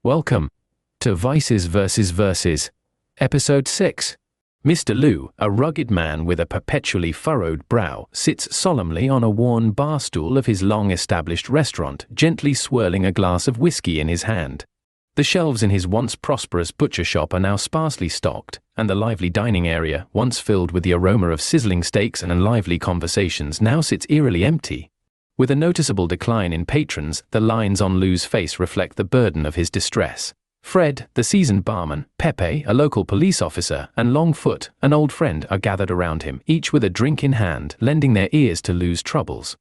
Welcome to Vices vs. Verses, Episode 6. Mr. Lou, a rugged man with a perpetually furrowed brow, sits solemnly on a worn bar stool of his long-established restaurant, gently swirling a glass of whiskey in his hand. The shelves in his once prosperous butcher shop are now sparsely stocked, and the lively dining area, once filled with the aroma of sizzling steaks and lively conversations, now sits eerily empty. With a noticeable decline in patrons, the lines on Lou's face reflect the burden of his distress. Fred, the seasoned barman, Pepe, a local police officer, and Longfoot, an old friend, are gathered around him, each with a drink in hand, lending their ears to Lou's troubles.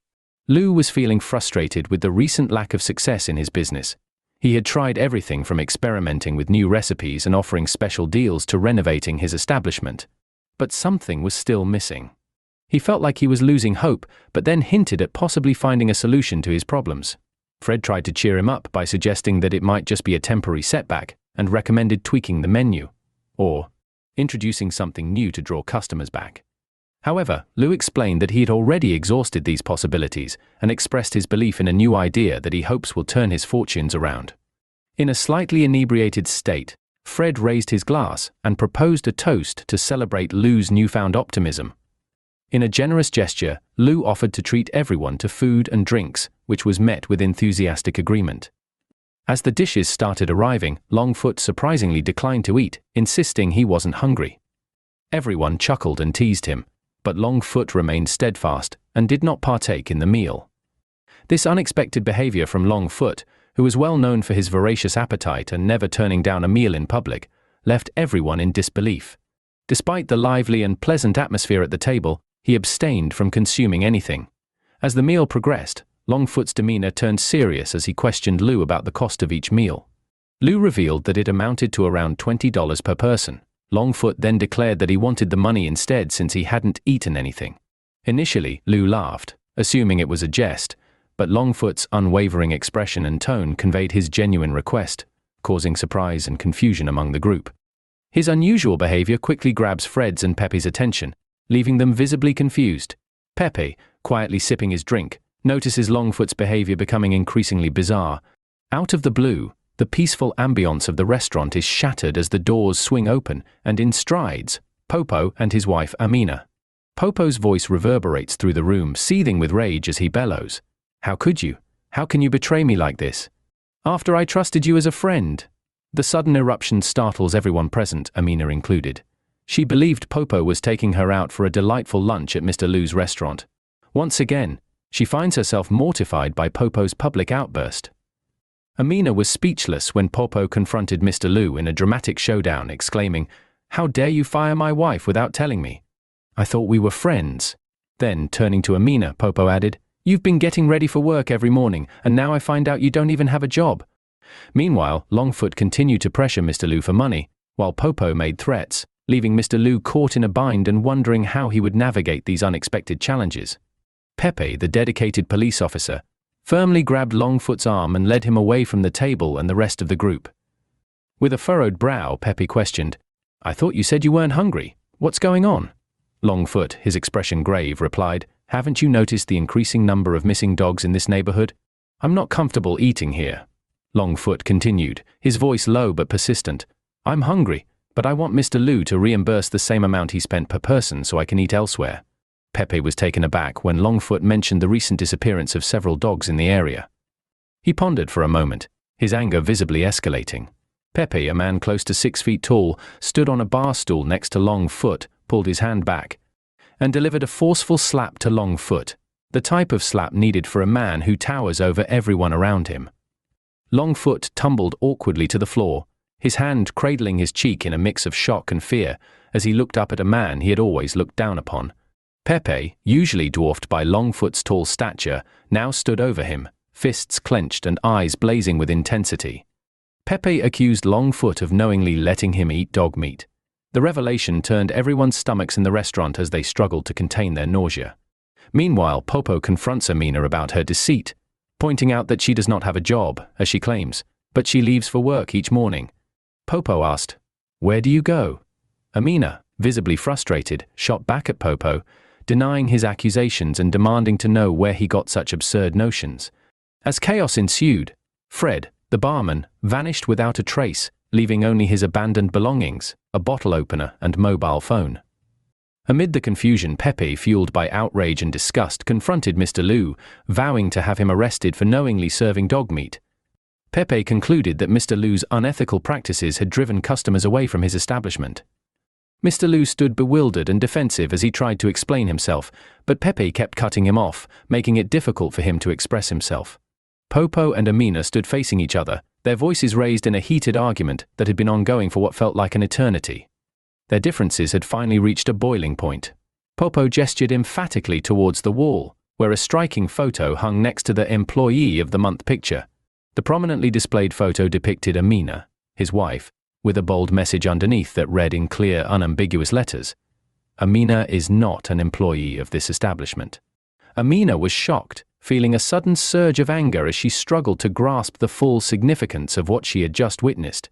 Lou was feeling frustrated with the recent lack of success in his business. He had tried everything from experimenting with new recipes and offering special deals to renovating his establishment. But something was still missing. He felt like he was losing hope, but then hinted at possibly finding a solution to his problems. Fred tried to cheer him up by suggesting that it might just be a temporary setback and recommended tweaking the menu, or introducing something new to draw customers back. However, Lou explained that he had already exhausted these possibilities and expressed his belief in a new idea that he hopes will turn his fortunes around. In a slightly inebriated state, Fred raised his glass and proposed a toast to celebrate Lou's newfound optimism. In a generous gesture, Lou offered to treat everyone to food and drinks, which was met with enthusiastic agreement. As the dishes started arriving, Longfoot surprisingly declined to eat, insisting he wasn't hungry. Everyone chuckled and teased him, but Longfoot remained steadfast and did not partake in the meal. This unexpected behavior from Longfoot, who was well known for his voracious appetite and never turning down a meal in public, left everyone in disbelief. Despite the lively and pleasant atmosphere at the table, he abstained from consuming anything. As the meal progressed, Longfoot's demeanor turned serious as he questioned Lou about the cost of each meal. Lou revealed that it amounted to around $20 per person. Longfoot then declared that he wanted the money instead since he hadn't eaten anything. Initially, Lou laughed, assuming it was a jest, but Longfoot's unwavering expression and tone conveyed his genuine request, causing surprise and confusion among the group. His unusual behavior quickly grabs Fred's and Pepe's attention, leaving them visibly confused. Pepe, quietly sipping his drink, notices Longfoot's behavior becoming increasingly bizarre. Out of the blue, the peaceful ambience of the restaurant is shattered as the doors swing open, and in strides, Popo and his wife Amina. Popo's voice reverberates through the room, seething with rage as he bellows, "How could you? How can you betray me like this? After I trusted you as a friend?" The sudden eruption startles everyone present, Amina included. She believed Popo was taking her out for a delightful lunch at Mr. Lou's restaurant. Once again, she finds herself mortified by Popo's public outburst. Amina was speechless when Popo confronted Mr. Lou in a dramatic showdown, exclaiming, "How dare you fire my wife without telling me? I thought we were friends." Then, turning to Amina, Popo added, "You've been getting ready for work every morning, and now I find out you don't even have a job." Meanwhile, Longfoot continued to pressure Mr. Lou for money, while Popo made threats, leaving Mr. Lou caught in a bind and wondering how he would navigate these unexpected challenges. Pepe, the dedicated police officer, firmly grabbed Longfoot's arm and led him away from the table and the rest of the group. With a furrowed brow, Pepe questioned, "I thought you said you weren't hungry. What's going on?" Longfoot, his expression grave, replied, "Haven't you noticed the increasing number of missing dogs in this neighborhood? I'm not comfortable eating here." Longfoot continued, his voice low but persistent, "I'm hungry, but I want Mr. Lou to reimburse the same amount he spent per person so I can eat elsewhere." Pepe was taken aback when Longfoot mentioned the recent disappearance of several dogs in the area. He pondered for a moment, his anger visibly escalating. Pepe, a man close to 6 feet tall, stood on a bar stool next to Longfoot, pulled his hand back, and delivered a forceful slap to Longfoot, the type of slap needed for a man who towers over everyone around him. Longfoot tumbled awkwardly to the floor, his hand cradling his cheek in a mix of shock and fear as he looked up at a man he had always looked down upon. Pepe, usually dwarfed by Longfoot's tall stature, now stood over him, fists clenched and eyes blazing with intensity. Pepe accused Longfoot of knowingly letting him eat dog meat. The revelation turned everyone's stomachs in the restaurant as they struggled to contain their nausea. Meanwhile, Popo confronts Amina about her deceit, pointing out that she does not have a job, as she claims, but she leaves for work each morning. Popo asked, "Where do you go?" Amina, visibly frustrated, shot back at Popo, denying his accusations and demanding to know where he got such absurd notions. As chaos ensued, Fred, The barman vanished without a trace, leaving only his abandoned belongings, a bottle opener and mobile phone. Amid the confusion, Pepe, fueled by outrage and disgust, confronted Mr. Liu, vowing to have him arrested for knowingly serving dog meat. Pepe concluded that Mr. Liu's unethical practices had driven customers away from his establishment. Mr. Liu stood bewildered and defensive as he tried to explain himself, but Pepe kept cutting him off, making it difficult for him to express himself. Popo and Amina stood facing each other, their voices raised in a heated argument that had been ongoing for what felt like an eternity. Their differences had finally reached a boiling point. Popo gestured emphatically towards the wall, where a striking photo hung next to the Employee of the Month picture. The prominently displayed photo depicted Amina, his wife, with a bold message underneath that read in clear, unambiguous letters, "Amina is not an employee of this establishment." Amina was shocked, feeling a sudden surge of anger as she struggled to grasp the full significance of what she had just witnessed.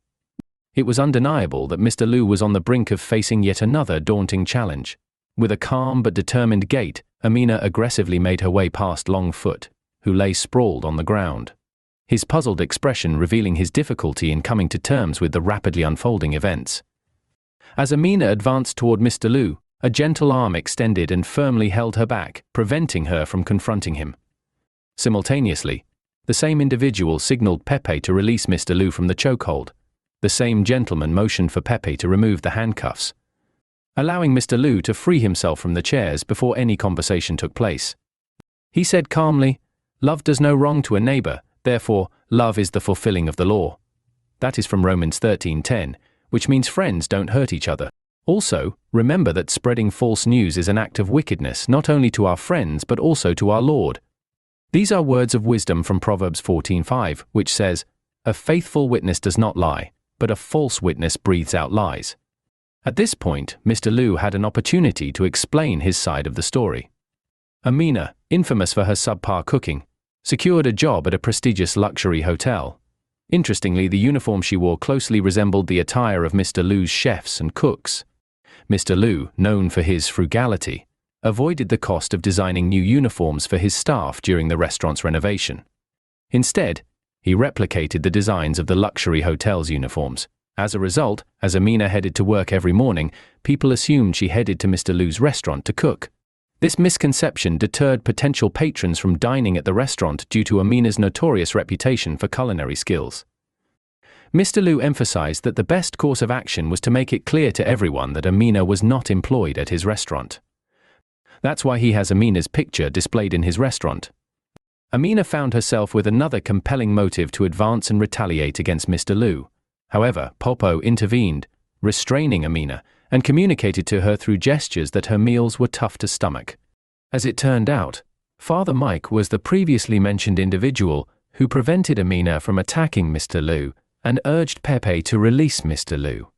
It was undeniable that Mr. Liu was on the brink of facing yet another daunting challenge. With a calm but determined gait, Amina aggressively made her way past Longfoot, who lay sprawled on the ground, his puzzled expression revealing his difficulty in coming to terms with the rapidly unfolding events. As Amina advanced toward Mr. Liu, a gentle arm extended and firmly held her back, preventing her from confronting him. Simultaneously, the same individual signaled Pepe to release Mr. Liu from the chokehold. The same gentleman motioned for Pepe to remove the handcuffs, allowing Mr. Liu to free himself from the chairs before any conversation took place. He said calmly, "Love does no wrong to a neighbor, therefore, love is the fulfilling of the law." That is from Romans 13:10, which means friends don't hurt each other. Also, remember that spreading false news is an act of wickedness not only to our friends but also to our Lord. These are words of wisdom from Proverbs 14:5, which says, "A faithful witness does not lie, but a false witness breathes out lies." At this point, Mr. Liu had an opportunity to explain his side of the story. Amina, infamous for her subpar cooking, secured a job at a prestigious luxury hotel. Interestingly, the uniform she wore closely resembled the attire of Mr. Liu's chefs and cooks. Mr. Liu, known for his frugality, avoided the cost of designing new uniforms for his staff during the restaurant's renovation. Instead, he replicated the designs of the luxury hotel's uniforms. As a result, as Amina headed to work every morning, people assumed she headed to Mr. Liu's restaurant to cook. This misconception deterred potential patrons from dining at the restaurant due to Amina's notorious reputation for culinary skills. Mr. Liu emphasized that the best course of action was to make it clear to everyone that Amina was not employed at his restaurant. That's why he has Amina's picture displayed in his restaurant. Amina found herself with another compelling motive to advance and retaliate against Mr. Liu. However, Popo intervened, restraining Amina, and communicated to her through gestures that her meals were tough to stomach. As it turned out, Father Mike was the previously mentioned individual who prevented Amina from attacking Mr. Liu and urged Pepe to release Mr. Liu.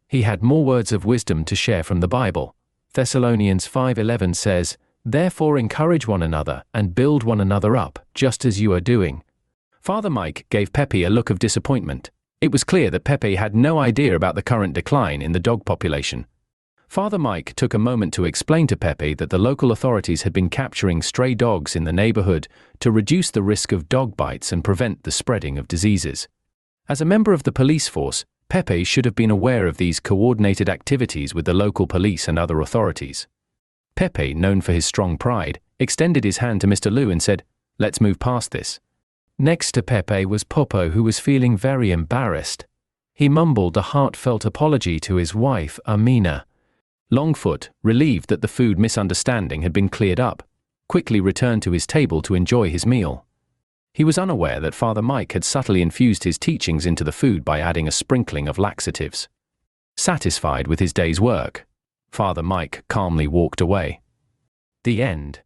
He had more words of wisdom to share from the Bible. Thessalonians 5:11 says, "Therefore encourage one another and build one another up, just as you are doing." Father Mike gave Pepe a look of disappointment. It was clear that Pepe had no idea about the current decline in the dog population. Father Mike took a moment to explain to Pepe that the local authorities had been capturing stray dogs in the neighborhood to reduce the risk of dog bites and prevent the spreading of diseases. As a member of the police force, Pepe should have been aware of these coordinated activities with the local police and other authorities. Pepe, known for his strong pride, extended his hand to Mr. Liu and said, "Let's move past this." Next to Pepe was Popo, who was feeling very embarrassed. He mumbled a heartfelt apology to his wife, Amina. Longfoot, relieved that the food misunderstanding had been cleared up, quickly returned to his table to enjoy his meal. He was unaware that Father Mike had subtly infused his teachings into the food by adding a sprinkling of laxatives. Satisfied with his day's work, Father Mike calmly walked away. The end.